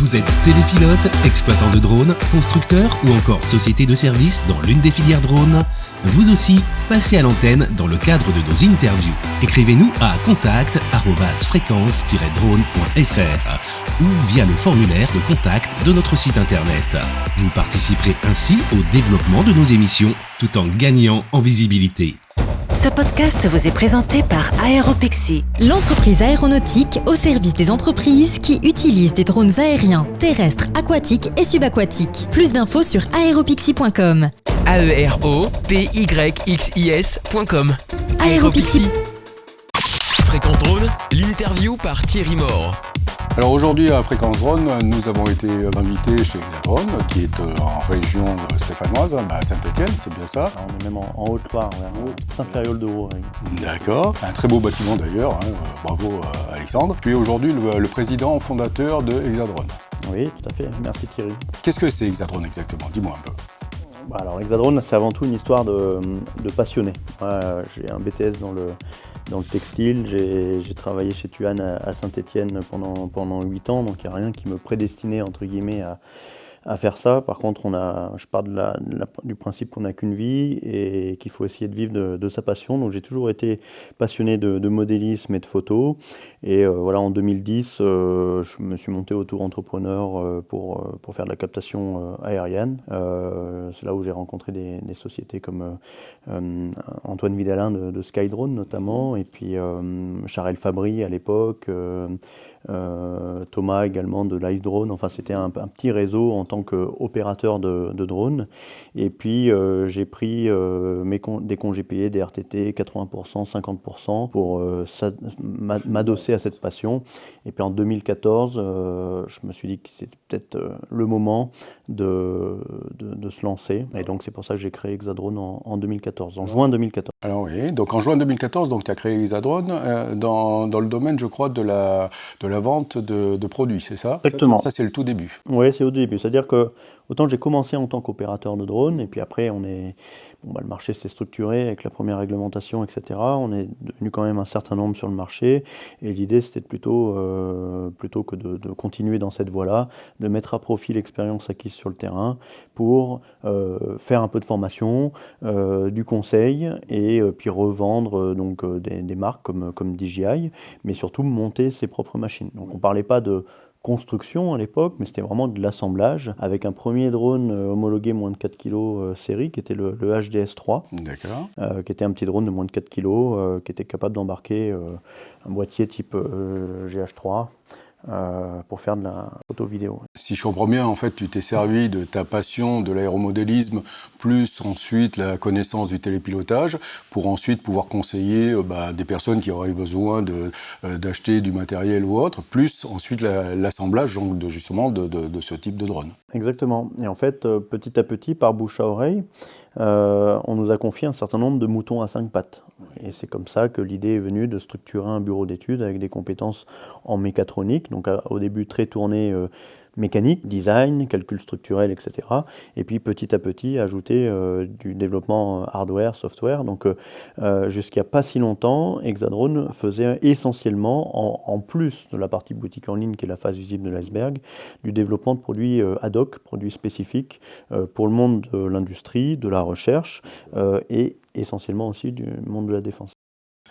Vous êtes télépilote, exploitant de drones, constructeur ou encore société de services dans l'une des filières drones? Vous aussi, passez à l'antenne dans le cadre de nos interviews. Écrivez-nous à contact@fréquence-drone.fr ou via le formulaire de contact de notre site internet. Vous participerez ainsi au développement de nos émissions tout en gagnant en visibilité. Ce podcast vous est présenté par Aéropexy, l'entreprise aéronautique au service des entreprises qui utilisent des drones aériens, terrestres, aquatiques et subaquatiques. Plus d'infos sur aeropexy.com. aeropyxis.com. Aéropexy. Fréquence Drone, l'interview par Thierry Mort. Alors aujourd'hui à Fréquence Drone, nous avons été invités chez Hexadrone, qui est en région stéphanoise, à Saint-Étienne, c'est bien ça. Alors, on est même en Haute-Loire, Saint-Ferréol-de-Haut. D'accord, un très beau bâtiment d'ailleurs, bravo Alexandre. Tu es aujourd'hui le président fondateur de Hexadrone. Oui, tout à fait, merci Thierry. Qu'est-ce que c'est Hexadrone exactement? Dis-moi un peu. Alors Hexadrone, c'est avant tout une histoire de passionné. J'ai un BTS dans le textile, j'ai travaillé chez Tuan à Saint-Étienne pendant 8 ans, donc il n'y a rien qui me prédestinait entre guillemets à faire ça. Par contre, je pars du principe qu'on n'a qu'une vie et qu'il faut essayer de vivre de sa passion. Donc j'ai toujours été passionné de modélisme et de photo. Et voilà, en 2010, je me suis monté auto-entrepreneur pour faire de la captation aérienne. C'est là où j'ai rencontré des sociétés comme Antoine Vidalin de Skydrone notamment, et puis Charel Fabry à l'époque, Thomas également de Live Drone. Enfin, c'était un petit réseau en tant qu'opérateur de drone. Et puis j'ai pris des congés payés, des RTT 80%, 50% pour m'adosser à cette passion. Et puis en 2014, je me suis dit que c'était peut-être le moment de se lancer. Et donc c'est pour ça que j'ai créé Hexadrone en 2014, en juin 2014. Alors oui, donc en juin 2014, tu as créé Hexadrone dans le domaine, je crois, de la vente de produits, c'est ça? Exactement. Ça, c'est le tout début. Oui, c'est au début. C'est-à-dire que autant j'ai commencé en tant qu'opérateur de drone, et puis après, le marché s'est structuré avec la première réglementation, etc. On est devenu quand même un certain nombre sur le marché, et l'idée, c'était plutôt que de continuer dans cette voie-là, de mettre à profit l'expérience acquise sur le terrain pour faire un peu de formation, du conseil, et puis revendre des marques comme DJI, mais surtout monter ses propres machines. Donc on ne parlait pas de construction à l'époque, mais c'était vraiment de l'assemblage avec un premier drone homologué moins de 4 kg série qui était le HDS3. D'accord. Qui était un petit drone de moins de 4 kg qui était capable d'embarquer un boîtier type GH3 pour faire de la photo-vidéo. Si je comprends bien, en fait, tu t'es servi de ta passion de l'aéromodélisme, plus ensuite la connaissance du télépilotage, pour ensuite pouvoir conseiller des personnes qui auraient besoin d'acheter du matériel ou autre, plus ensuite l'assemblage donc, de ce type de drone. Exactement. Et en fait, petit à petit, par bouche à oreille, on nous a confié un certain nombre de moutons à 5 pattes. Et c'est comme ça que l'idée est venue de structurer un bureau d'études avec des compétences en mécatronique, donc au début très tourné mécanique, design, calcul structurel, etc. Et puis petit à petit ajouter du développement hardware, software. Donc jusqu'à pas si longtemps, Hexadrone faisait essentiellement, en plus de la partie boutique en ligne qui est la face visible de l'iceberg, du développement de produits ad hoc, produits spécifiques pour le monde de l'industrie, de la recherche et essentiellement aussi du monde de la défense.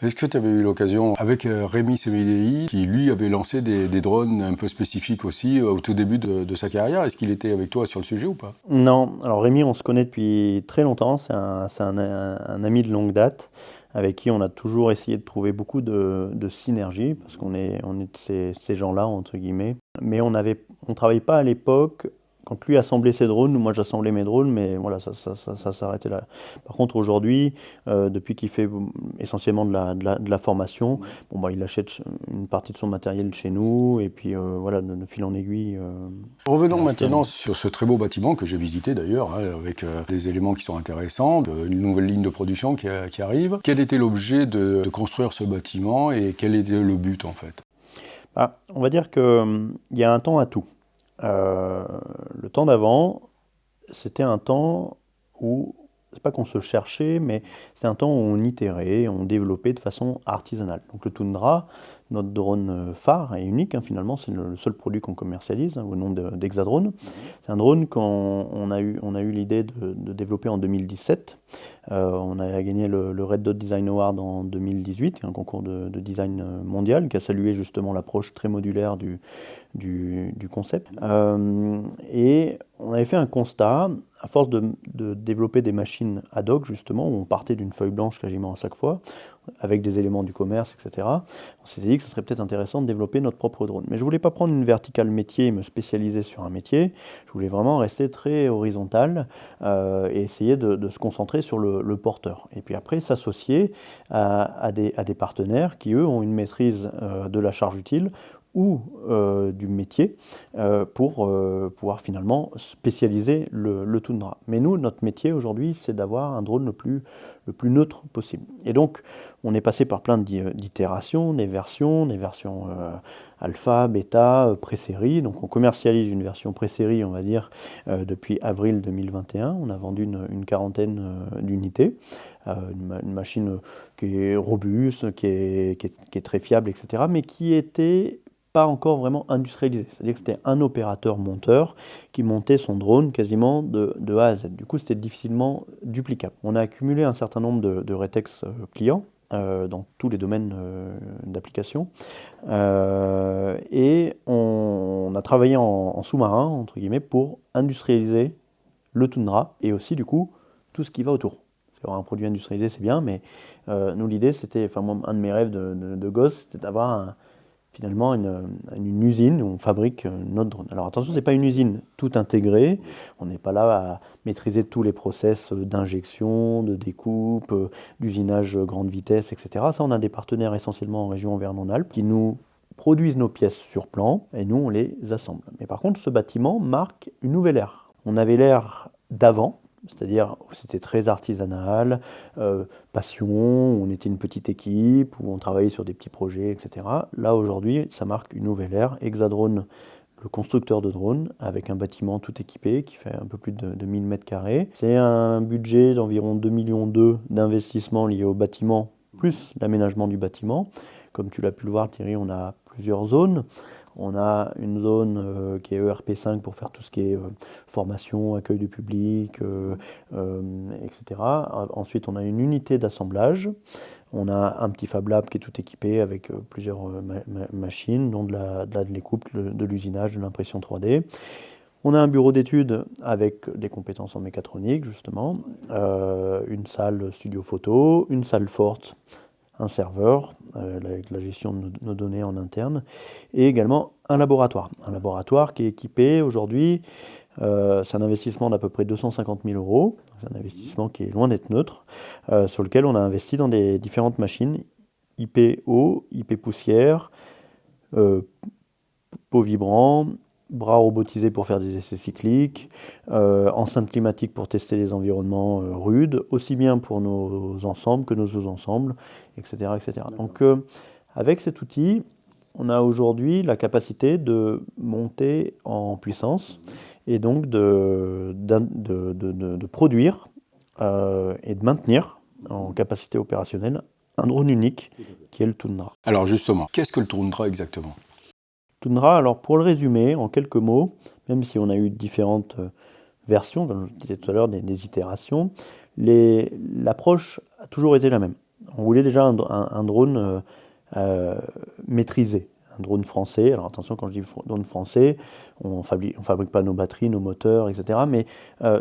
Est-ce que tu avais eu l'occasion, avec Rémi Semidei, qui lui avait lancé des drones un peu spécifiques aussi au tout début de sa carrière, est-ce qu'il était avec toi sur le sujet ou pas? Non, alors Rémi, on se connaît depuis très longtemps, c'est un ami de longue date, avec qui on a toujours essayé de trouver beaucoup de synergie, parce qu'on est de ces gens-là, entre guillemets. Mais on ne travaillait pas à l'époque. Quand lui assemblait ses drones, moi j'assemblais mes drones, mais voilà, ça s'arrêtait là. Par contre, aujourd'hui, depuis qu'il fait essentiellement de la formation, il achète une partie de son matériel chez nous, et puis voilà, de fil en aiguille. Revenons maintenant sur ce très beau bâtiment que j'ai visité d'ailleurs, avec des éléments qui sont intéressants, une nouvelle ligne de production qui arrive. Quel était l'objet de construire ce bâtiment et quel était le but en fait? On va dire qu'il y a un temps à tout. Le temps d'avant, c'était un temps où, c'est pas qu'on se cherchait, mais c'est un temps où on itérait, on développait de façon artisanale. Donc le Tundra, notre drone phare et unique, hein, finalement, c'est le seul produit qu'on commercialise, hein, au nom d'Hexadrone. C'est un drone qu'on a eu l'idée de développer en 2017. On a gagné le Red Dot Design Award en 2018, un concours de design mondial qui a salué justement l'approche très modulaire du concept. Et on avait fait un constat, à force de développer des machines ad hoc, justement, où on partait d'une feuille blanche quasiment à chaque fois, avec des éléments du commerce, etc. On s'était dit que ce serait peut-être intéressant de développer notre propre drone. Mais je ne voulais pas prendre une verticale métier et me spécialiser sur un métier. Je voulais vraiment rester très horizontal et essayer de se concentrer sur le porteur. Et puis après, s'associer à des partenaires qui, eux, ont une maîtrise de la charge utile ou du métier pour pouvoir finalement spécialiser le Tundra. Mais nous, notre métier aujourd'hui, c'est d'avoir un drone le plus neutre possible. Et donc, on est passé par plein d'itérations, des versions alpha, bêta, pré-série. Donc on commercialise une version pré-série, on va dire, depuis avril 2021. On a vendu une quarantaine d'unités. Une machine qui est robuste, qui est très fiable, etc., mais qui était pas encore vraiment industrialisé. C'est-à-dire que c'était un opérateur monteur qui montait son drone quasiment de A à Z. Du coup, c'était difficilement duplicable. On a accumulé un certain nombre de rétex clients dans tous les domaines d'application. Et on a travaillé en sous-marin, entre guillemets, pour industrialiser le Tundra et aussi, du coup, tout ce qui va autour. Un produit industrialisé, c'est bien, mais nous, l'idée, c'était, moi, un de mes rêves de gosse, c'était d'avoir finalement une usine où on fabrique notre drone. Alors attention, ce n'est pas une usine tout intégrée, on n'est pas là à maîtriser tous les process d'injection, de découpe, d'usinage grande vitesse, etc. Ça, on a des partenaires essentiellement en région Auvergne-Rhône-Alpes qui nous produisent nos pièces sur plan et nous, on les assemble. Mais par contre, ce bâtiment marque une nouvelle ère. On avait l'ère d'avant, c'est-à-dire où c'était très artisanal, passion, où on était une petite équipe, où on travaillait sur des petits projets, etc. Là, aujourd'hui, ça marque une nouvelle ère. Hexadrone, le constructeur de drones, avec un bâtiment tout équipé qui fait un peu plus de 1000 m². C'est un budget d'environ 2,2 millions d'investissement lié au bâtiment, plus l'aménagement du bâtiment. Comme tu l'as pu le voir, Thierry, on a plusieurs zones. On a une zone qui est ERP5 pour faire tout ce qui est formation, accueil du public, etc. Ensuite, on a une unité d'assemblage. On a un petit Fab Lab qui est tout équipé avec plusieurs machines, dont de l'écoupe, de l'usinage, de l'impression 3D. On a un bureau d'études avec des compétences en mécatronique, justement, une salle studio photo, une salle forte, un serveur avec la gestion de nos données en interne, et également un laboratoire. Un laboratoire qui est équipé aujourd'hui, c'est un investissement d'à peu près 250 000 €, c'est un investissement qui est loin d'être neutre, sur lequel on a investi dans des différentes machines, IP eau, IP poussière, pot vibrant, bras robotisés pour faire des essais cycliques, enceinte climatique pour tester les environnements rudes, aussi bien pour nos ensembles que nos sous-ensembles, etc., etc. Donc avec cet outil, on a aujourd'hui la capacité de monter en puissance et donc de produire et de maintenir en capacité opérationnelle un drone unique qui est le Tundra. Alors justement, qu'est-ce que le Tundra exactement ? Tundra, alors pour le résumer, en quelques mots, même si on a eu différentes versions, comme je disais tout à l'heure, des itérations, l'approche a toujours été la même. On voulait déjà un drone maîtrisé, un drone français. Alors attention, quand je dis drone français, on fabrique pas nos batteries, nos moteurs, etc. Mais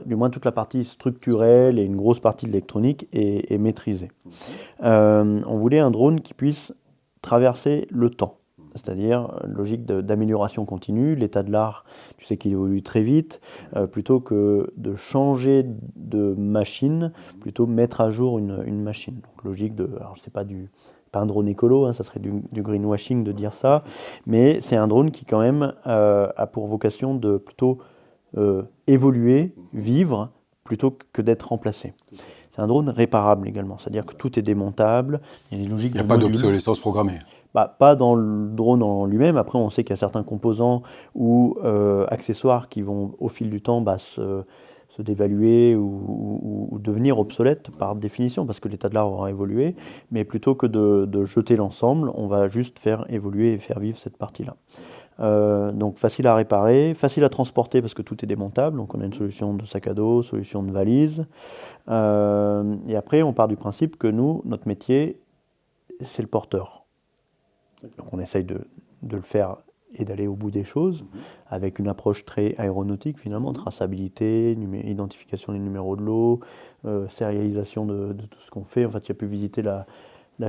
du moins toute la partie structurelle et une grosse partie de l'électronique est maîtrisée. On voulait un drone qui puisse traverser le temps. C'est-à-dire logique d'amélioration continue, l'état de l'art, tu sais qu'il évolue très vite, plutôt que de changer de machine, plutôt mettre à jour une machine. Donc logique alors c'est pas un drone écolo, hein, ça serait du greenwashing de dire ça, mais c'est un drone qui quand même a pour vocation de plutôt évoluer, vivre, plutôt que d'être remplacé. C'est un drone réparable également, c'est-à-dire que tout est démontable, il y a des logiques de modules. Il n'y a pas d'obsolescence programmée. Pas dans le drone en lui-même. Après, on sait qu'il y a certains composants ou accessoires qui vont, au fil du temps, se dévaluer ou devenir obsolète par définition, parce que l'état de l'art aura évolué, mais plutôt que de jeter l'ensemble, on va juste faire évoluer et faire vivre cette partie-là. Donc facile à réparer, facile à transporter parce que tout est démontable, donc on a une solution de sac à dos, solution de valise. Et après on part du principe que nous, notre métier, c'est le porteur. Donc on essaye de le faire et d'aller au bout des choses avec une approche très aéronautique finalement, traçabilité, identification des numéros de lot, sérialisation de tout ce qu'on fait. En fait, tu as pu visiter la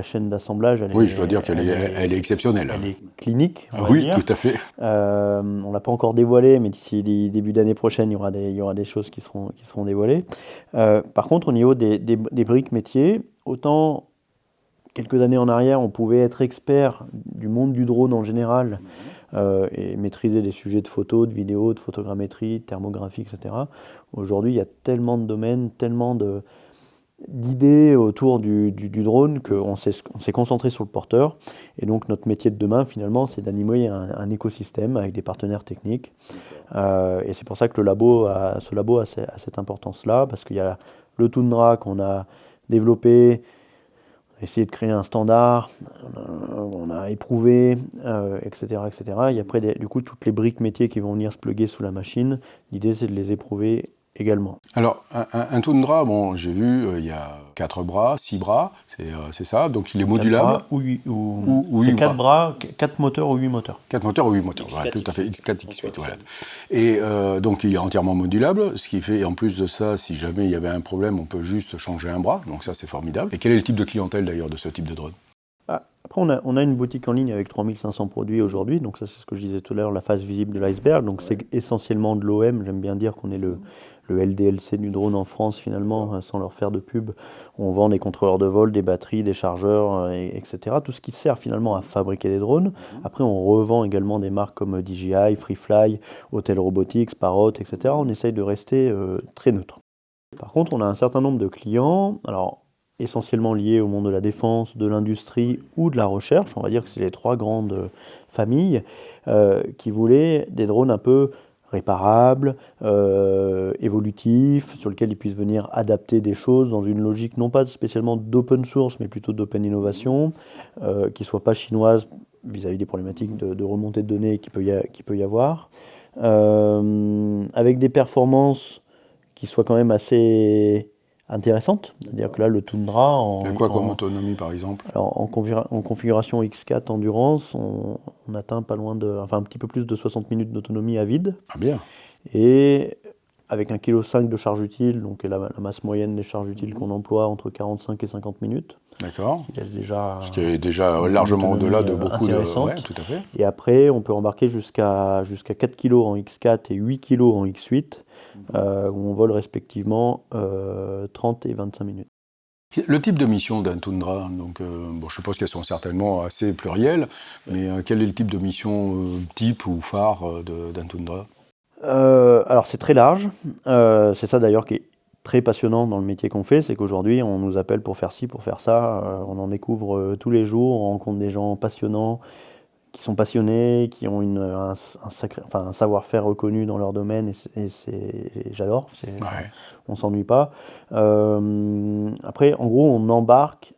chaîne d'assemblage. Je dois dire qu'elle est exceptionnelle. Elle est clinique, on va Oui, dire. tout à fait. On ne l'a pas encore dévoilé, mais d'ici début d'année prochaine, il y aura des choses qui seront dévoilées. Par contre, au niveau des briques métiers, autant quelques années en arrière, on pouvait être expert du monde du drone en général et maîtriser des sujets de photos, de vidéos, de photogrammétrie, de thermographie, etc. Aujourd'hui, il y a tellement de domaines, tellement d'idées autour du drone qu'on s'est concentré sur le porteur. Et donc notre métier de demain, finalement, c'est d'animer un écosystème avec des partenaires techniques. Et c'est pour ça que ce labo a cette importance-là, parce qu'il y a le Tundra qu'on a développé, essayer de créer un standard, on a éprouvé, etc., etc. Et après, du coup, toutes les briques métiers qui vont venir se plugger sous la machine, l'idée, c'est de les éprouver également. Alors, un Tundra, bon, j'ai vu, il y a 4 bras, 6 bras, c'est ça, donc il est modulable. C'est 4 bras, 4 moteurs ou 8 moteurs. 4 moteurs ou 8 moteurs, voilà, tout à fait, X4, X8, voilà. Et donc il est entièrement modulable, ce qui fait, en plus de ça, si jamais il y avait un problème, on peut juste changer un bras, donc ça c'est formidable. Et quel est le type de clientèle d'ailleurs de ce type de drone ? Après, on a une boutique en ligne avec 3500 produits aujourd'hui, donc ça c'est ce que je disais tout à l'heure, la face visible de l'iceberg, donc c'est essentiellement de l'OM, j'aime bien dire qu'on est le LDLC du drone en France finalement, sans leur faire de pub. On vend des contrôleurs de vol, des batteries, des chargeurs, etc. Tout ce qui sert finalement à fabriquer des drones. Après, on revend également des marques comme DJI, Freefly, Hotel Robotics, Parrot, etc. On essaye de rester très neutre. Par contre, on a un certain nombre de clients, alors essentiellement liés au monde de la défense, de l'industrie ou de la recherche. On va dire que c'est les 3 grandes familles qui voulaient des drones un peu réparables, évolutifs, sur lesquels ils puissent venir adapter des choses dans une logique non pas spécialement d'open source, mais plutôt d'open innovation, qui ne soit pas chinoise vis-à-vis des problématiques de remontée de données qu'il peut y avoir, avec des performances qui soient quand même assez intéressantes. C'est-à-dire que là, le Tundra... comme autonomie, par exemple ? Alors, en configuration X4 Endurance, on atteint pas loin un petit peu plus de 60 minutes d'autonomie à vide. Ah bien. Et avec 1,5 kg de charge utile, donc la masse moyenne des charges utiles qu'on emploie entre 45 et 50 minutes. D'accord. Ce qui est déjà largement au-delà de beaucoup de... Ouais, tout à fait. Et après, on peut embarquer jusqu'à 4 kg en X4 et 8 kg en X8, où on vole respectivement 30 et 25 minutes. Le type de mission d'un Tundra, donc, je suppose qu'elles sont certainement assez plurielles, mais quel est le type de mission type ou phare d'un Tundra ? Alors c'est très large, c'est ça d'ailleurs qui est très passionnant dans le métier qu'on fait, c'est qu'aujourd'hui on nous appelle pour faire ci, pour faire ça, on en découvre tous les jours, on rencontre des gens passionnants, qui sont passionnés, qui ont un savoir-faire reconnu dans leur domaine, et j'adore, on s'ennuie pas. Après, en gros, on embarque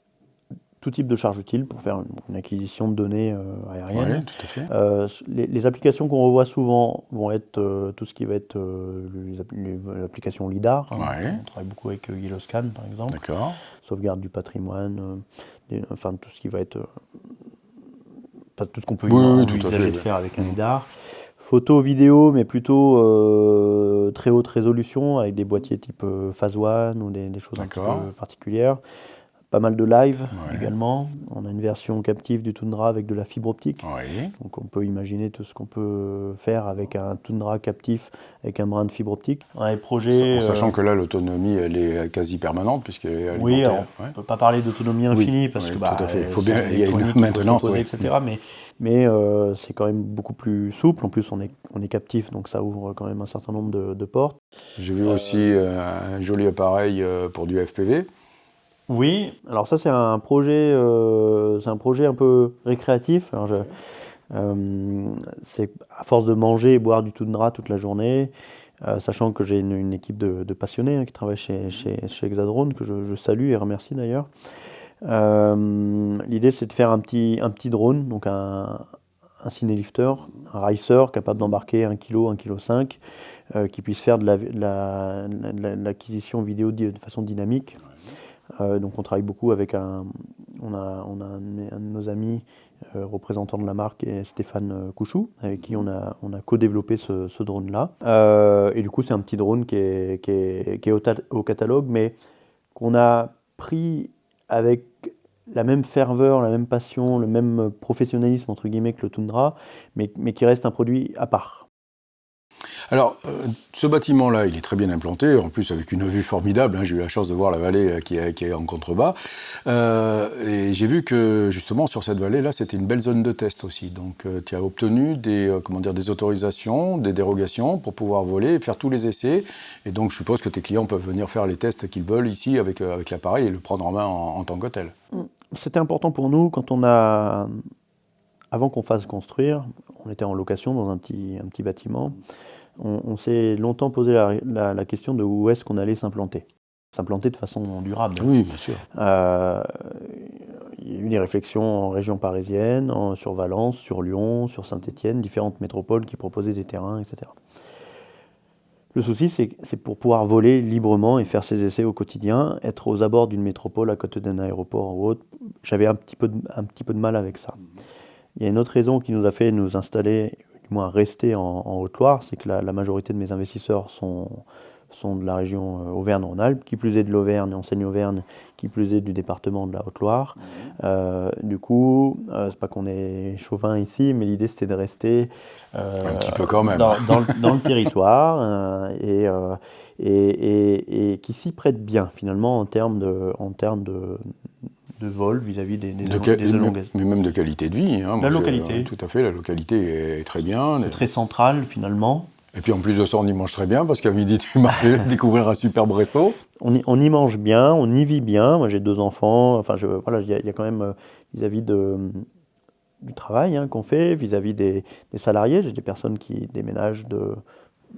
tout type de charge utile pour faire une acquisition de données aériennes. Oui, tout à fait. Les applications qu'on revoit souvent vont être tout ce qui va être l'application LIDAR. Ouais. On travaille beaucoup avec Yellowscan, par exemple. D'accord. Sauvegarde du patrimoine, tout ce qui va être... tout ce qu'on peut envisager de faire avec un LIDAR. Photo, vidéo, mais plutôt très haute résolution, avec des boîtiers type Phase One ou des choses un petit peu particulières. Pas mal de live également. On a une version captive du Tundra avec de la fibre optique. Oui. Donc on peut imaginer tout ce qu'on peut faire avec un Tundra captif avec un brin de fibre optique. On a des projets, en sachant que là, l'autonomie, elle est quasi permanente puisqu'elle est alimentaire. Oui, on ne peut pas parler d'autonomie infinie parce que tout à fait. Il y a une maintenance, etc. Mais c'est quand même beaucoup plus souple. En plus, on est captif, donc ça ouvre quand même un certain nombre de portes. J'ai vu aussi un joli appareil pour du FPV. Oui, alors ça c'est un projet un peu récréatif. Alors C'est à force de manger et boire du toundra toute la journée, sachant que j'ai une équipe de passionnés qui travaillent chez Hexadrone, que je salue et remercie d'ailleurs. L'idée, c'est de faire un petit drone, donc un cinélifter, un ricer capable d'embarquer 1 kg, 1,5 kg, qui puisse faire de l'acquisition vidéo de façon dynamique. Donc on travaille beaucoup avec on a un de nos amis représentant de la marque, est Stéphane Couchou, avec qui on a co-développé ce drone-là. Et du coup, c'est un petit drone qui est au catalogue, mais qu'on a pris avec la même ferveur, la même passion, le même professionnalisme entre guillemets que le Tundra, mais qui reste un produit à part. Alors, ce bâtiment-là, il est très bien implanté, en plus avec une vue formidable. J'ai eu la chance de voir la vallée qui est en contrebas. Et j'ai vu que, justement, sur cette vallée-là, c'était une belle zone de test aussi. Donc, tu as obtenu des autorisations, des dérogations pour pouvoir voler et faire tous les essais. Et donc, je suppose que tes clients peuvent venir faire les tests qu'ils veulent ici avec l'appareil et le prendre en main en tant que tel. C'était important pour nous quand avant qu'on fasse construire, on était en location dans un petit bâtiment. On s'est longtemps posé la question de où est-ce qu'on allait s'implanter. S'implanter de façon durable. Oui, bien sûr. Il y a eu des réflexions en région parisienne, sur Valence, sur Lyon, sur Saint-Étienne, différentes métropoles qui proposaient des terrains, etc. Le souci, c'est pour pouvoir voler librement et faire ses essais au quotidien, être aux abords d'une métropole à côté d'un aéroport ou autre. J'avais un petit peu de mal avec ça. Il y a une autre raison qui nous a fait nous installer, du moins rester en Haute-Loire, c'est que la majorité de mes investisseurs sont de la région Auvergne-Rhône-Alpes, qui plus est de l'Auvergne, enseigne Auvergne, qui plus est du département de la Haute-Loire. Du coup, c'est pas qu'on est chauvin ici, mais l'idée c'était de rester un petit peu quand même. Dans le territoire et qui s'y prête bien finalement en termes de vol vis-à-vis des zones longues. Mais même de qualité de vie. La localité. Tout à fait, la localité est très bien. C'est très central finalement. Et puis en plus de ça, on y mange très bien, parce qu'à midi, tu m'as fait découvrir un superbe resto. On y mange bien, on y vit bien. Moi, j'ai 2 enfants. Enfin, il y a quand même, vis-à-vis du travail qu'on fait, vis-à-vis des salariés, j'ai des personnes qui déménagent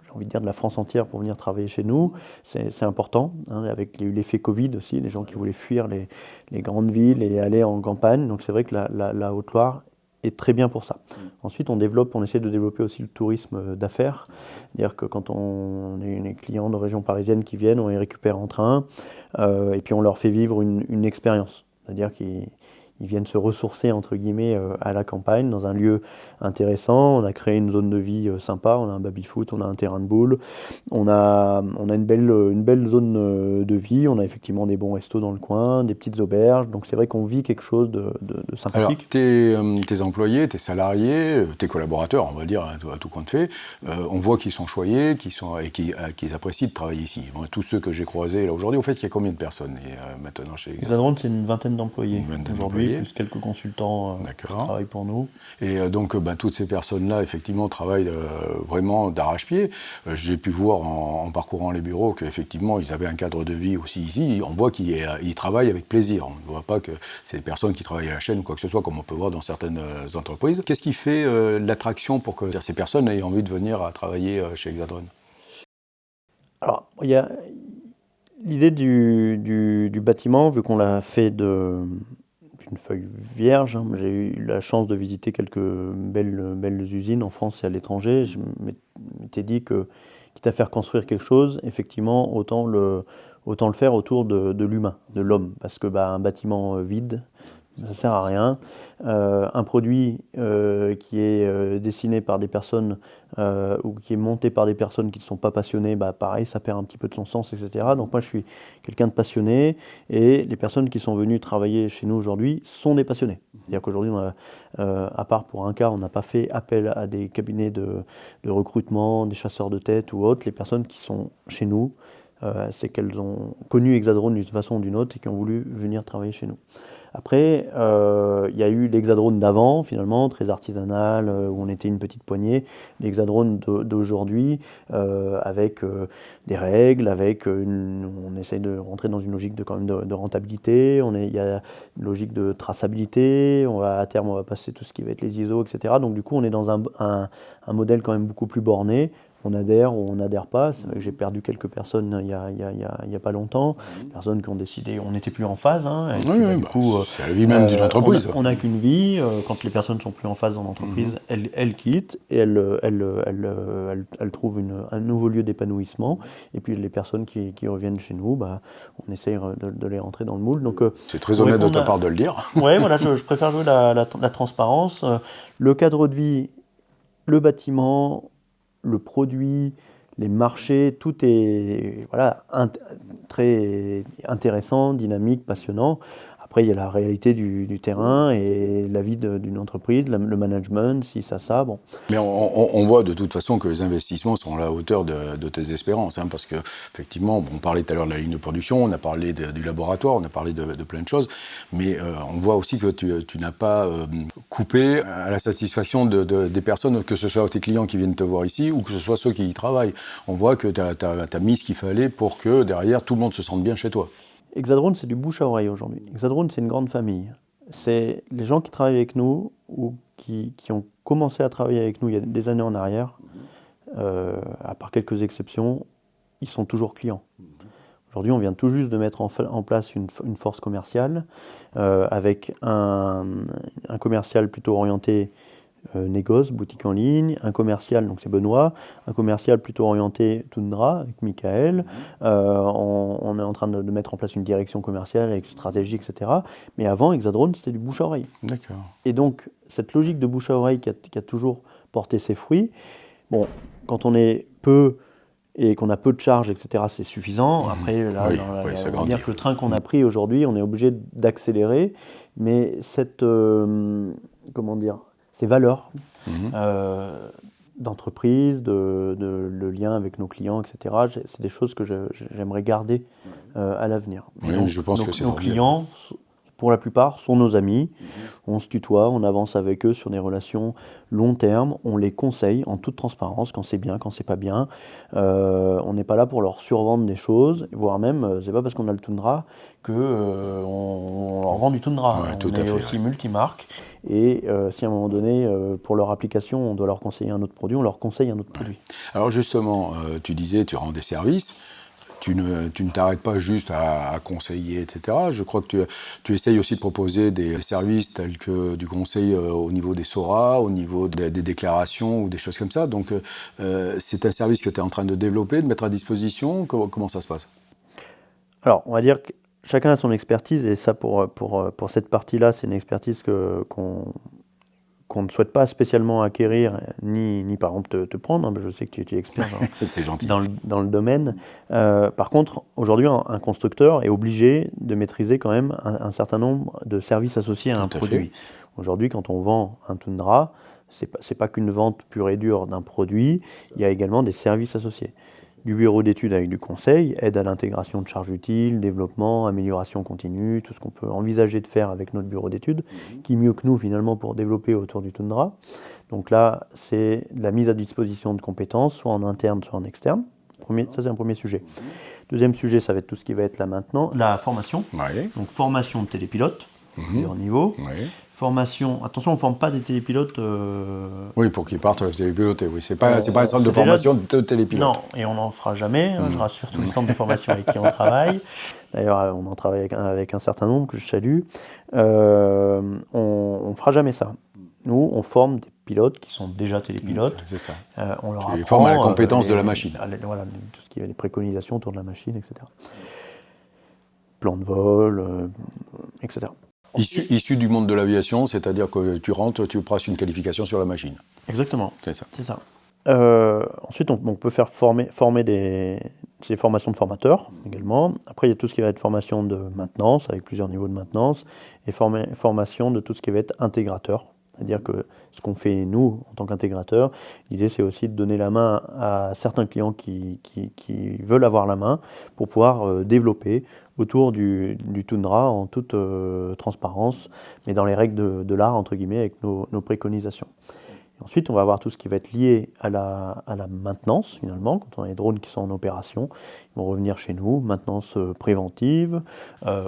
j'ai envie de dire de la France entière pour venir travailler chez nous. C'est important, avec l'effet Covid aussi, les gens qui voulaient fuir les grandes villes et aller en campagne. Donc c'est vrai que la Haute-Loire est très bien pour ça. Ensuite, on essaie de développer aussi le tourisme d'affaires. C'est-à-dire que quand on a des clients de région parisienne qui viennent, on les récupère en train, et puis on leur fait vivre une expérience. C'est-à-dire qu'ils viennent se ressourcer, entre guillemets, à la campagne, dans un lieu intéressant. On a créé une zone de vie sympa, on a un baby-foot, on a un terrain de boule, on a une belle zone de vie, on a effectivement des bons restos dans le coin, des petites auberges, donc c'est vrai qu'on vit quelque chose de sympathique. Alors, tes employés, tes salariés, tes collaborateurs, on va dire, à tout compte fait, on voit qu'ils sont choyés, qu'ils apprécient de travailler ici. Bon, tous ceux que j'ai croisés là aujourd'hui, en fait, il y a combien de personnes maintenant chez Hexadrone, c'est une vingtaine d'employés aujourd'hui. Plus quelques consultants qui travaillent pour nous. Et donc, toutes ces personnes-là, effectivement, travaillent vraiment d'arrache-pied. J'ai pu voir en parcourant les bureaux qu'effectivement, ils avaient un cadre de vie aussi ici. On voit qu'ils travaillent avec plaisir. On ne voit pas que c'est des personnes qui travaillent à la chaîne ou quoi que ce soit, comme on peut voir dans certaines entreprises. Qu'est-ce qui fait l'attraction pour que ces personnes aient envie de venir travailler chez Hexadrone ? Alors, il y a l'idée du bâtiment, vu qu'on l'a fait d'une feuille vierge. J'ai eu la chance de visiter quelques belles usines en France et à l'étranger. Je m'étais dit que, quitte à faire construire quelque chose, effectivement, autant le faire autour de l'humain, de l'homme. Parce que un bâtiment vide, ça ne sert à rien. Un produit qui est dessiné par des personnes ou qui est monté par des personnes qui ne sont pas passionnées, pareil, ça perd un petit peu de son sens, etc. Donc moi, je suis quelqu'un de passionné et les personnes qui sont venues travailler chez nous aujourd'hui sont des passionnés. C'est-à-dire qu'aujourd'hui, à part pour un cas, on n'a pas fait appel à des cabinets de recrutement, des chasseurs de tête ou autres. Les personnes qui sont chez nous c'est qu'elles ont connu Hexadrone d'une façon ou d'une autre et qui ont voulu venir travailler chez nous. Après, il y a eu l'Hexadrone d'avant, finalement, très artisanal, où on était une petite poignée. L'Hexadrone d'aujourd'hui, avec des règles, on essaye de rentrer dans une logique de rentabilité, il y a une logique de traçabilité, à terme on va passer tout ce qui va être les ISO, etc. Donc du coup on est dans un modèle quand même beaucoup plus borné. On adhère ou on n'adhère pas. C'est vrai que j'ai perdu quelques personnes il y a pas longtemps, personnes qui ont décidé, on n'était plus en phase. C'est la vie même d'une entreprise. On n'a qu'une vie. Quand les personnes sont plus en phase dans l'entreprise, elles quittent et elles trouvent un nouveau lieu d'épanouissement. Et puis les personnes qui reviennent chez nous, on essaye de les rentrer dans le moule. Donc, c'est très honnête de ta part de le dire. Oui, voilà, je préfère jouer la transparence. Le cadre de vie, le bâtiment, le produit, les marchés, tout est très intéressant, dynamique, passionnant. Après, il y a la réalité du terrain et la vie d'une entreprise, le management, ça. Bon. Mais on voit de toute façon que les investissements sont à la hauteur de tes espérances, parce que effectivement, on parlait tout à l'heure de la ligne de production, on a parlé du laboratoire, on a parlé de plein de choses, mais on voit aussi que tu n'as pas coupé à la satisfaction des personnes, que ce soit tes clients qui viennent te voir ici ou que ce soit ceux qui y travaillent. On voit que tu as mis ce qu'il fallait pour que derrière tout le monde se sente bien chez toi. Hexadrone, c'est du bouche à oreille aujourd'hui. Hexadrone, c'est une grande famille. C'est les gens qui travaillent avec nous ou qui ont commencé à travailler avec nous il y a des années en arrière, à part quelques exceptions, ils sont toujours clients. Aujourd'hui, on vient tout juste de mettre en place une force commerciale avec un commercial plutôt orienté négoce, boutique en ligne, un commercial, donc c'est Benoît, un commercial plutôt orienté Tundra avec Michael. On est en train de mettre en place une direction commerciale avec stratégie, etc. Mais avant, Hexadrone, c'était du bouche à oreille. D'accord. Et donc, cette logique de bouche à oreille qui a toujours porté ses fruits, bon, quand on est peu et qu'on a peu de charges, etc., c'est suffisant. Après, là, on va dire que le train qu'on a pris aujourd'hui, on est obligé d'accélérer. Mais ces valeurs d'entreprise, le lien avec nos clients, etc., c'est des choses que j'aimerais garder à l'avenir. Oui, je pense que c'est nos clients, pour la plupart, sont nos amis. On se tutoie, on avance avec eux sur des relations long terme. On les conseille en toute transparence quand c'est bien, quand c'est pas bien. On n'est pas là pour leur survendre des choses, voire même, c'est pas parce qu'on a le Tundra qu'on leur vend du Tundra. Ouais, on est aussi multimarque. Et si à un moment donné, pour leur application, on doit leur conseiller un autre produit, on leur conseille un autre produit. Alors justement, tu disais, tu rends des services. Tu ne t'arrêtes pas juste à conseiller, etc. Je crois que tu essayes aussi de proposer des services tels que du conseil au niveau des SORA, au niveau des déclarations ou des choses comme ça. Donc, c'est un service que tu es en train de développer, de mettre à disposition. Comment ça se passe ? Alors, on va dire que chacun a son expertise, et ça, pour cette partie-là, c'est une expertise qu'on ne souhaite pas spécialement acquérir, ni par exemple te prendre. Je sais que tu es expert c'est gentil. dans le domaine. Par contre, aujourd'hui, un constructeur est obligé de maîtriser quand même un certain nombre de services associés à un produit. Aujourd'hui, quand on vend un Tundra, c'est pas qu'une vente pure et dure d'un produit, il y a également des services associés. Du bureau d'études avec du conseil, aide à l'intégration de charges utiles, développement, amélioration continue, tout ce qu'on peut envisager de faire avec notre bureau d'études, qui mieux que nous finalement pour développer autour du Tundra. Donc là, c'est la mise à disposition de compétences, soit en interne, soit en externe. Ça, c'est un premier sujet. Deuxième sujet, ça va être tout ce qui va être là maintenant, la formation. Ouais. Donc formation de télépilotes, plusieurs niveaux. Ouais. Formation, attention, on ne forme pas des télépilotes. Oui, pour qu'ils partent télépiloter. Oui. C'est pas un centre de formation de télépilote. Non, et on n'en fera jamais. Je rassure tous les centres de formation avec qui on travaille. D'ailleurs, on en travaille avec un certain nombre que je salue. On ne fera jamais ça. Nous, on forme des pilotes qui sont déjà télépilotes. C'est ça. On leur apprend forme à la compétence de la machine. Voilà, tout ce qui est les préconisations autour de la machine, etc. Plan de vol, etc. Issu du monde de l'aviation, c'est-à-dire que tu rentres, tu passes une qualification sur la machine. Exactement. C'est ça. Ensuite, on peut faire former des formations de formateurs également. Après, il y a tout ce qui va être formation de maintenance, avec plusieurs niveaux de maintenance, et formation de tout ce qui va être intégrateur. C'est-à-dire que ce qu'on fait nous en tant qu'intégrateur, l'idée c'est aussi de donner la main à certains clients qui veulent avoir la main pour pouvoir développer autour du Tundra en toute transparence, mais dans les règles de l'art, entre guillemets, avec nos préconisations. Et ensuite, on va avoir tout ce qui va être lié à la maintenance, finalement, quand on a des drones qui sont en opération, ils vont revenir chez nous, maintenance préventive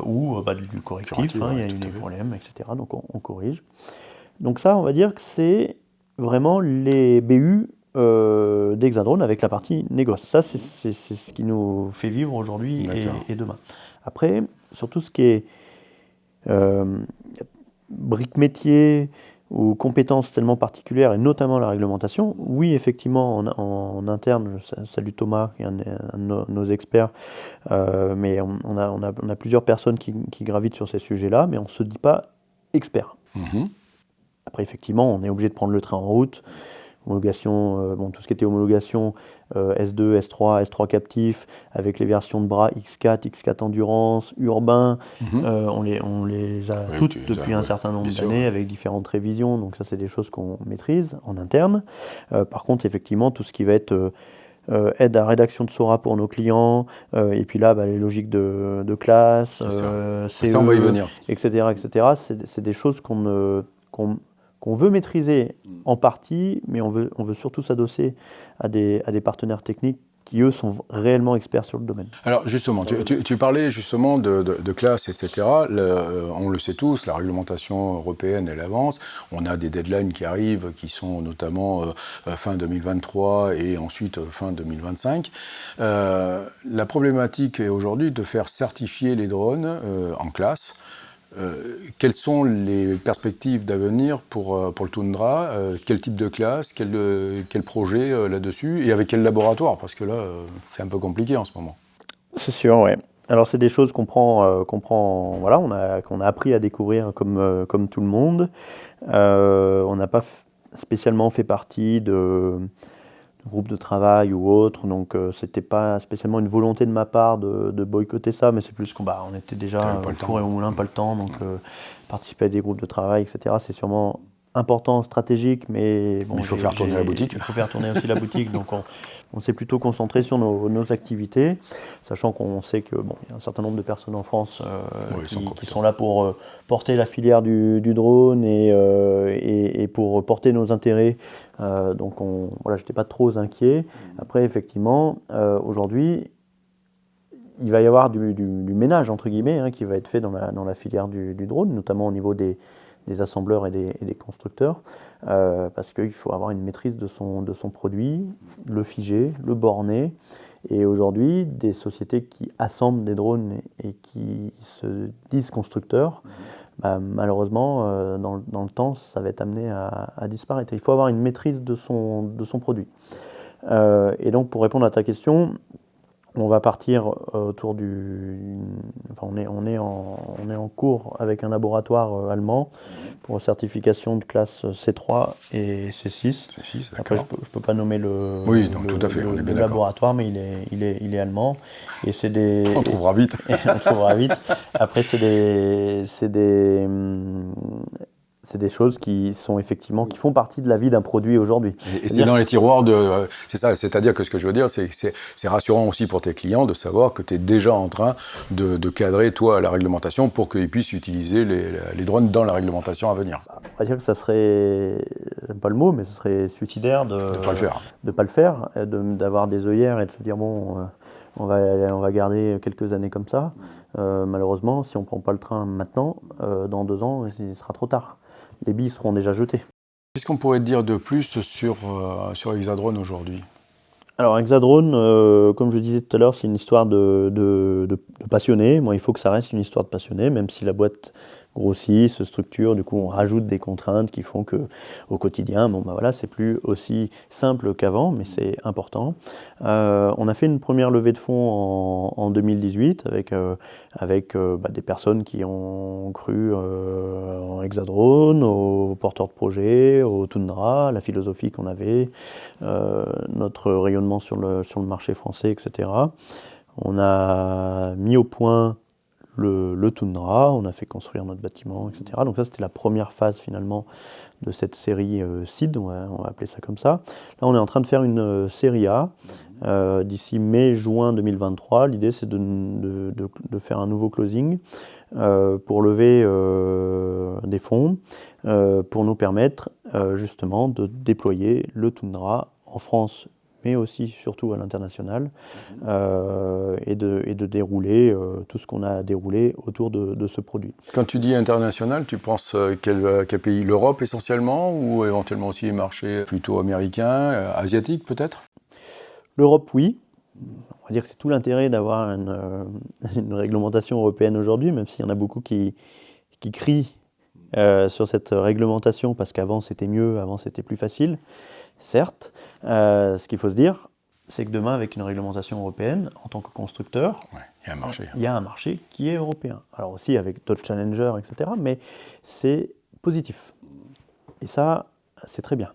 ou du correctif, il y a eu des problèmes, etc. Donc on corrige. Donc ça, on va dire que c'est vraiment les BU d'Hexadrone avec la partie négoce. Ça, c'est ce qui nous fait vivre aujourd'hui et demain. Après, sur tout ce qui est briques métier ou compétences tellement particulières, et notamment la réglementation, oui, effectivement, en interne, je salue Thomas, qui est un de nos experts, mais on a plusieurs personnes qui gravitent sur ces sujets-là, mais on ne se dit pas expert. Après, effectivement, on est obligé de prendre le train en route. Homologation, tout ce qui était homologation S2, S3, S3 captif, avec les versions de bras X4, X4 Endurance, Urbain, on les a toutes depuis un certain nombre d'années avec différentes révisions. Donc ça, c'est des choses qu'on maîtrise en interne. Par contre, effectivement, tout ce qui va être aide à rédaction de SORA pour nos clients, et puis là, les logiques de classe, CE, ça, on va y venir. etc., c'est des choses qu'on veut maîtriser en partie, mais on veut surtout s'adosser à des partenaires techniques qui, eux, sont réellement experts sur le domaine. Alors, justement, tu parlais justement de classe, etc. On le sait tous, la réglementation européenne, elle avance. On a des deadlines qui arrivent, qui sont notamment fin 2023 et ensuite fin 2025. La problématique est aujourd'hui de faire certifier les drones en classe. Quelles sont les perspectives d'avenir pour le Tundra? Quel type de classe? Quel projet là-dessus? Et avec quel laboratoire? Parce que là, c'est un peu compliqué en ce moment. C'est sûr, oui. Alors, c'est des choses qu'on prend, voilà, qu'on a appris à découvrir comme tout le monde. On n'a pas spécialement fait partie de groupe de travail ou autre, donc c'était pas spécialement une volonté de ma part de boycotter ça, mais c'est plus qu'on était déjà au four et au moulin, pas le temps, donc participer à des groupes de travail, etc. C'est sûrement important, stratégique, mais bon, il faut faire tourner la boutique. Il faut faire tourner aussi la boutique, donc on s'est plutôt concentré sur nos activités, sachant qu'on sait que il y a un certain nombre de personnes en France qui sont là pour porter la filière du drone et pour porter nos intérêts. Donc j'étais pas trop inquiet. Après, effectivement, aujourd'hui, il va y avoir du ménage entre guillemets qui va être fait dans la filière du drone, notamment au niveau des assembleurs et des constructeurs, parce qu'il faut avoir une maîtrise de son produit, le figer, le borner. Et aujourd'hui, des sociétés qui assemblent des drones et qui se disent constructeurs, malheureusement, dans le temps, ça va être amené à disparaître. Il faut avoir une maîtrise de son produit. Et donc, pour répondre à ta question, on va partir autour on est en cours avec un laboratoire allemand pour certification de classe C3 et C6. C6, Après, d'accord. je peux pas nommer le tout à fait, on est bien laboratoire, mais il est allemand. Et c'est des. On trouvera vite. On trouvera vite. Après, c'est des choses qui font partie de la vie d'un produit aujourd'hui. Et c'est dans les tiroirs c'est ça, c'est-à-dire que ce que je veux dire, c'est rassurant aussi pour tes clients de savoir que tu es déjà en train de cadrer, toi, la réglementation pour qu'ils puissent utiliser les drones dans la réglementation à venir. On va dire que ça serait, j'aime pas le mot, mais ce serait suicidaire de pas le faire. De pas le faire, d'avoir des œillères et de se dire on va garder quelques années comme ça. Malheureusement, si on ne prend pas le train maintenant, dans 2 ans, il sera trop tard. Les billes seront déjà jetées. Qu'est-ce qu'on pourrait dire de plus sur Hexadrone aujourd'hui? Alors Hexadrone, comme je disais tout à l'heure, c'est une histoire de passionnés. Il faut que ça reste une histoire de passionnés, même si la boîte grossit, se structure, du coup on rajoute des contraintes qui font que au quotidien, c'est plus aussi simple qu'avant, mais c'est important. On a fait une première levée de fonds en 2018 avec des personnes qui ont cru en Hexadrone, aux porteurs de projets, au Tundra, la philosophie qu'on avait, notre rayonnement sur le marché français, etc. On a mis au point le Toundra, on a fait construire notre bâtiment, etc. Donc ça, c'était la première phase finalement de cette série SID, on va appeler ça comme ça. Là, on est en train de faire une série A d'ici mai-juin 2023. L'idée, c'est de faire un nouveau closing pour lever des fonds pour nous permettre justement de déployer le Toundra en France, mais aussi surtout à l'international, et de dérouler tout ce qu'on a déroulé autour de ce produit. Quand tu dis international, tu penses quel pays? L'Europe essentiellement, ou éventuellement aussi les marchés plutôt américains, asiatiques peut-être? L'Europe, oui. On va dire que c'est tout l'intérêt d'avoir une réglementation européenne aujourd'hui, même s'il y en a beaucoup qui crient sur cette réglementation, parce qu'avant c'était mieux, avant c'était plus facile. Certes, ce qu'il faut se dire, c'est que demain, avec une réglementation européenne, en tant que constructeur, il y a un marché. Il y a un marché qui est européen. Alors aussi avec d'autres challengers, etc. Mais c'est positif. Et ça, c'est très bien.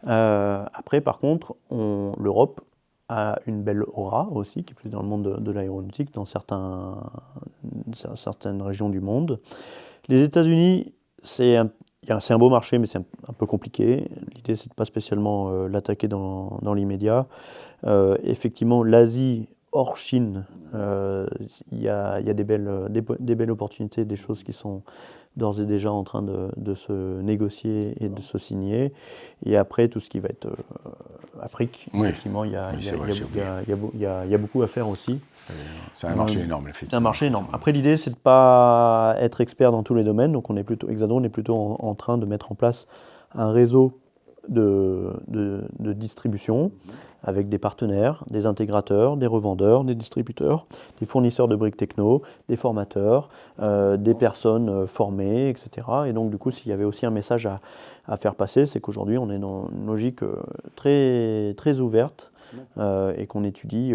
Après, par contre, l'Europe a une belle aura aussi, qui est plus dans le monde de l'aéronautique, dans certaines régions du monde. Les États-Unis, c'est un beau marché, mais c'est un peu compliqué. L'idée, c'est de ne pas spécialement l'attaquer dans l'immédiat. Effectivement, l'Asie, hors Chine, il y a des belles opportunités, des choses qui sont d'ores et déjà en train de se négocier et de se signer. Et après, tout ce qui va être Afrique, effectivement, il y a beaucoup à faire aussi. C'est un marché énorme, effectivement. C'est un marché énorme. Après, l'idée, c'est de ne pas être expert dans tous les domaines. Donc, Hexadrone est plutôt en train de mettre en place un réseau de distribution avec des partenaires, des intégrateurs, des revendeurs, des distributeurs, des fournisseurs de briques techno, des formateurs, des personnes formées, etc. Et donc, du coup, s'il y avait aussi un message à faire passer, c'est qu'aujourd'hui, on est dans une logique très, très ouverte et qu'on étudie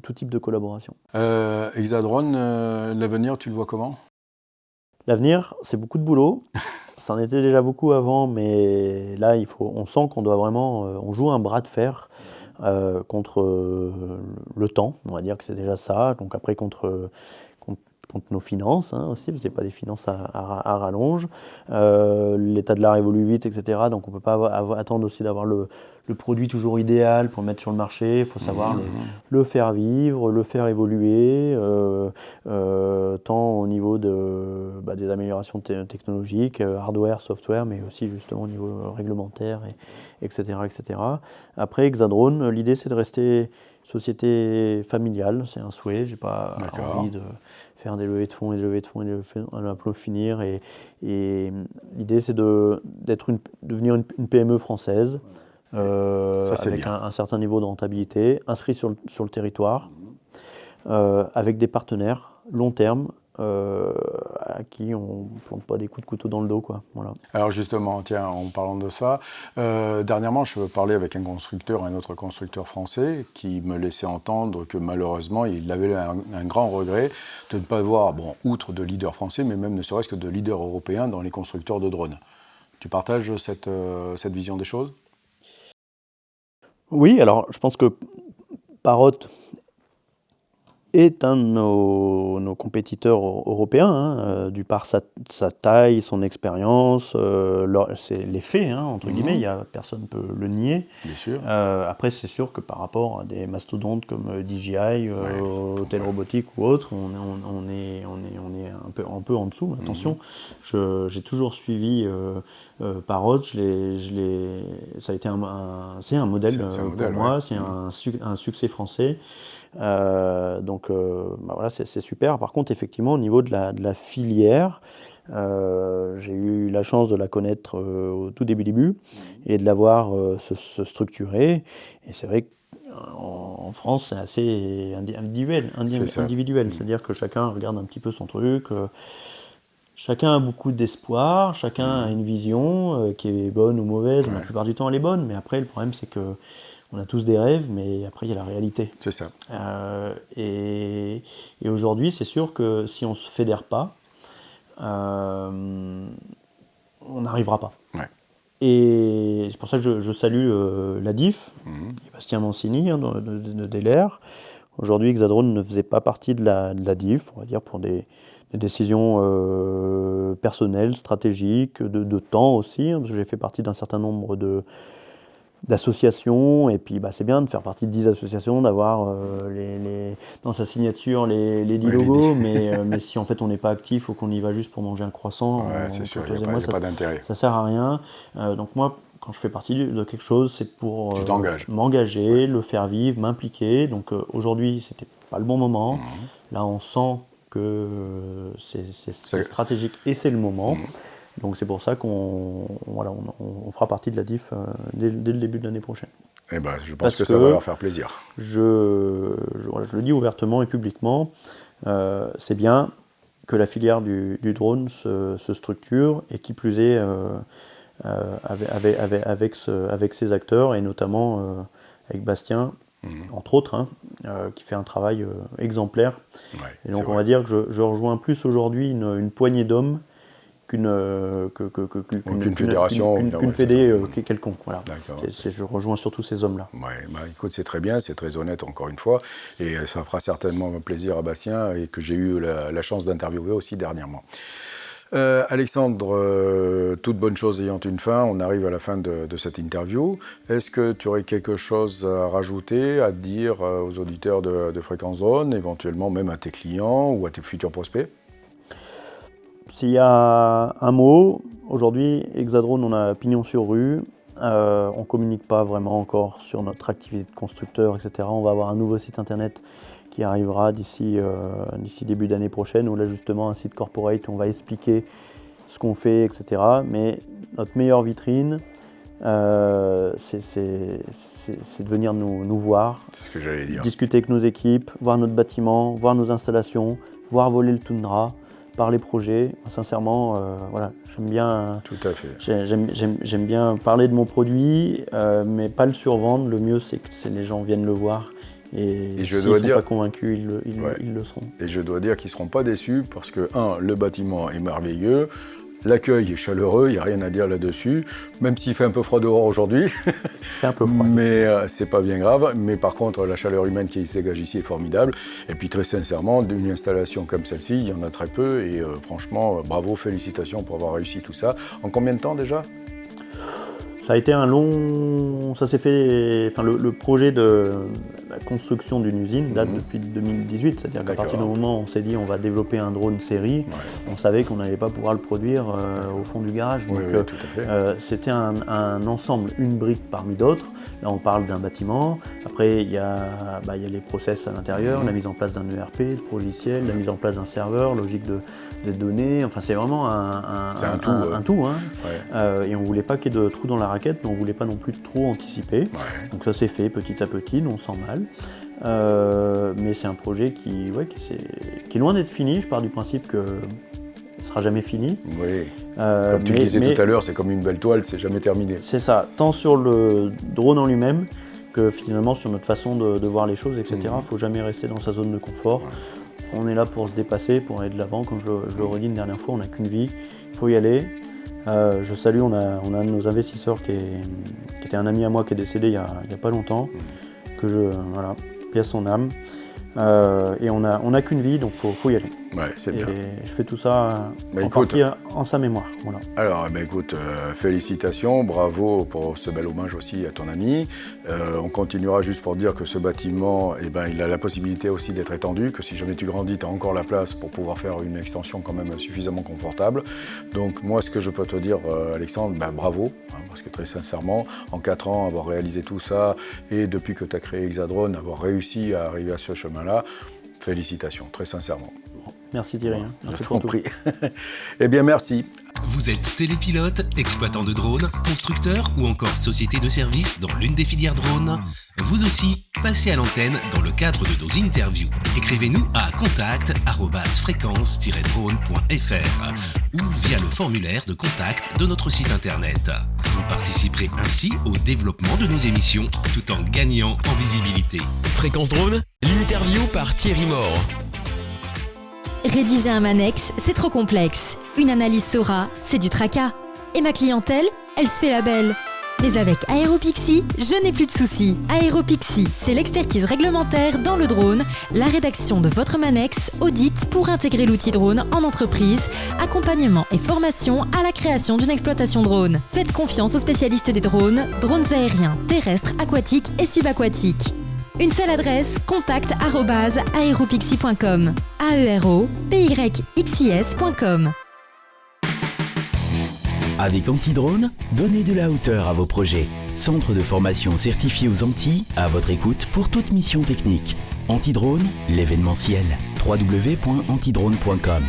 tout type de collaboration. Hexadrone, l'avenir, tu le vois comment? L'avenir, c'est beaucoup de boulot. Ça en était déjà beaucoup avant, mais là, on sent qu'on doit vraiment, on joue un bras de fer contre le temps. On va dire que c'est déjà ça. Donc après, contre nos finances aussi, parce que ce n'est pas des finances à rallonge. L'état de l'art évolue vite, etc. Donc on ne peut pas attendre aussi d'avoir le produit toujours idéal pour le mettre sur le marché. Il faut savoir le faire vivre, le faire évoluer, tant au niveau des améliorations technologiques, hardware, software, mais aussi justement au niveau réglementaire, etc., etc. Après, Hexadrone, l'idée c'est de rester société familiale, c'est un souhait. J'ai pas envie de faire des levées de fonds et des levées de fonds et des levées de fonds à ne pas finir. Et l'idée, c'est de devenir une PME française avec un certain niveau de rentabilité, inscrit sur le territoire, avec des partenaires long terme, à qui on ne plante pas des coups de couteau dans le dos, quoi. Voilà. Alors justement, tiens, en parlant de ça, dernièrement, je parlais avec un autre constructeur français, qui me laissait entendre que malheureusement, il avait un grand regret de ne pas voir, outre de leaders français, mais même ne serait-ce que de leaders européens dans les constructeurs de drones. Tu partages cette vision des choses? Oui, alors je pense que Parrot est un de nos compétiteurs européens, du par sa taille, son expérience, c'est les faits, entre guillemets, personne ne peut le nier. Bien sûr. Après, c'est sûr que par rapport à des mastodontes comme DJI, Hotel Robotique ou autres, on est un peu en dessous. Attention, j'ai toujours suivi Parrot, ça a été c'est un modèle pour moi, c'est un succès français. Donc voilà, c'est super. Par contre, effectivement, au niveau de la filière, j'ai eu la chance de la connaître au tout début et de la voir se structurer. Et c'est vrai qu'en France, c'est assez individuel. C'est-à-dire que chacun regarde un petit peu son truc. Chacun a beaucoup d'espoir, chacun a une vision qui est bonne ou mauvaise. La plupart du temps, elle est bonne. Mais après, le problème, c'est que on a tous des rêves, mais après, il y a la réalité. C'est ça. Et aujourd'hui, c'est sûr que si on ne se fédère pas, on n'arrivera pas. Ouais. Et c'est pour ça que je salue la DIF, et Bastien Mancini de DLR. Aujourd'hui, Hexadrone ne faisait pas partie de la DIF, on va dire, pour des des décisions personnelles, stratégiques, de temps aussi, parce que j'ai fait partie d'un certain nombre d'associations, et puis c'est bien de faire partie de 10 associations, d'avoir dans sa signature les 10 logos, mais si en fait on n'est pas actif ou qu'on y va juste pour manger un croissant, c'est sûr, il n'y a pas d'intérêt. Ça sert à rien. Donc moi, quand je fais partie de quelque chose, c'est pour m'engager, le faire vivre, m'impliquer. Donc aujourd'hui, c'était pas le bon moment. Là, on sent que c'est stratégique et c'est le moment. Donc c'est pour ça qu'on fera partie de la DIF dès le début de l'année prochaine. Eh ben, je pense que ça va leur faire plaisir. Je le dis ouvertement et publiquement, c'est bien que la filière du drone se structure, et qui plus est avec ses acteurs, et notamment avec Bastien, entre autres, qui fait un travail exemplaire. Et donc on va dire que je rejoins plus aujourd'hui une poignée d'hommes qu'une fédération, qu'une fédé quelconque. Voilà. Je rejoins surtout ces hommes-là. Écoute, c'est très bien, c'est très honnête encore une fois, et ça fera certainement plaisir à Bastien, et que j'ai eu la chance d'interviewer aussi dernièrement. Alexandre, toute bonne chose ayant une fin, on arrive à la fin de cette interview. Est-ce que tu aurais quelque chose à rajouter, à dire aux auditeurs de Fréquence Drone, éventuellement même à tes clients ou à tes futurs prospects ? S'il y a un mot, aujourd'hui, Hexadrone, on a pignon sur rue. On ne communique pas vraiment encore sur notre activité de constructeur, etc. On va avoir un nouveau site internet qui arrivera d'ici début d'année prochaine, où là justement un site corporate où on va expliquer ce qu'on fait, etc. Mais notre meilleure vitrine, c'est de venir nous voir, c'est ce que j'allais dire, discuter avec nos équipes, voir notre bâtiment, voir nos installations, voir voler le Tundra, par les projets. Sincèrement, j'aime bien. Tout à fait. J'aime bien parler de mon produit, mais pas le survendre. Le mieux, c'est que les gens viennent le voir. Et s'ils ne sont pas convaincus, ils le seront. Et je dois dire qu'ils ne seront pas déçus, parce que, le bâtiment est merveilleux, l'accueil est chaleureux, il n'y a rien à dire là-dessus, même s'il fait un peu froid dehors aujourd'hui. C'est un peu froid. Mais c'est pas bien grave. Mais par contre, la chaleur humaine qui se dégage ici est formidable. Et puis très sincèrement, d'une installation comme celle-ci, il y en a très peu. Et franchement, bravo, félicitations pour avoir réussi tout ça. En combien de temps déjà ? Ça a été un long... Ça s'est fait... Enfin, le projet de la construction d'une usine date depuis 2018. C'est-à-dire qu'à partir du moment où on s'est dit on va développer un drone série, on savait qu'on n'allait pas pouvoir le produire au fond du garage. Donc tout à fait. C'était un ensemble, une brique parmi d'autres. Là, on parle d'un bâtiment. Après, il y a les process à l'intérieur, la mise en place d'un ERP, de logiciel, la mise en place d'un serveur, logique de données. Enfin, c'est vraiment un tout. Et on ne voulait pas qu'il y ait de trous dans la raquette, mais on ne voulait pas non plus trop anticiper. Donc ça s'est fait petit à petit, non sans mal. Mais c'est un projet qui est loin d'être fini. Je pars du principe que ne sera jamais fini. Oui. Comme tu le disais tout à l'heure, c'est comme une belle toile, c'est jamais terminé. C'est ça, tant sur le drone en lui-même que finalement sur notre façon de voir les choses, etc. Il ne faut jamais rester dans sa zone de confort. On est là pour se dépasser, pour aller de l'avant. Comme je le redis une dernière fois, on n'a qu'une vie, il faut y aller. Je salue, on a un de nos investisseurs qui était un ami à moi qui est décédé il y a pas longtemps, paix à son âme. Et on a qu'une vie, donc faut y aller. Ouais, c'est bien. Et je fais tout ça en sa mémoire. Voilà. Alors, écoute, félicitations, bravo pour ce bel hommage aussi à ton ami. On continuera juste pour dire que ce bâtiment, il a la possibilité aussi d'être étendu, que si jamais tu grandis, tu as encore la place pour pouvoir faire une extension quand même suffisamment confortable. Donc moi, ce que je peux te dire, Alexandre, bravo, parce que très sincèrement, en 4 ans, avoir réalisé tout ça, et depuis que tu as créé Hexadrone, avoir réussi à arriver à ce chemin-là, félicitations, très sincèrement. Merci Thierry. Je t'en prie. Eh bien, merci. Vous êtes télépilote, exploitant de drones, constructeur ou encore société de services dans l'une des filières drones. Vous aussi, passez à l'antenne dans le cadre de nos interviews. Écrivez-nous à contact@fréquence-drone.fr ou via le formulaire de contact de notre site internet. Vous participerez ainsi au développement de nos émissions tout en gagnant en visibilité. Fréquence Drone, l'interview par Thierry Maure. Rédiger un Manex, c'est trop complexe. Une analyse Sora, c'est du tracas. Et ma clientèle, elle se fait la belle. Mais avec Aéropixie, je n'ai plus de soucis. Aéropixie Pixie, c'est l'expertise réglementaire dans le drone, la rédaction de votre Manex, audit pour intégrer l'outil drone en entreprise, accompagnement et formation à la création d'une exploitation drone. Faites confiance aux spécialistes des drones aériens, terrestres, aquatiques et subaquatiques. Une seule adresse, contact@aeropixie.com. aeropyxis.com. Avec Antidrone, donnez de la hauteur à vos projets. Centre de formation certifié aux Antilles, à votre écoute pour toute mission technique. Antidrone, l'événementiel. www.antidrone.com.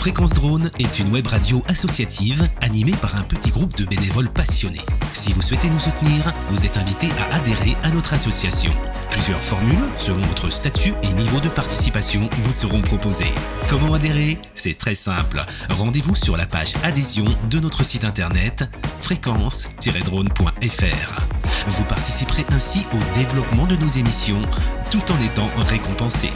Fréquence Drone est une web radio associative animée par un petit groupe de bénévoles passionnés. Si vous souhaitez nous soutenir, vous êtes invité à adhérer à notre association. Plusieurs formules, selon votre statut et niveau de participation, vous seront proposées. Comment adhérer ? C'est très simple. Rendez-vous sur la page adhésion de notre site internet fréquence-drone.fr. Vous participerez ainsi au développement de nos émissions tout en étant récompensé.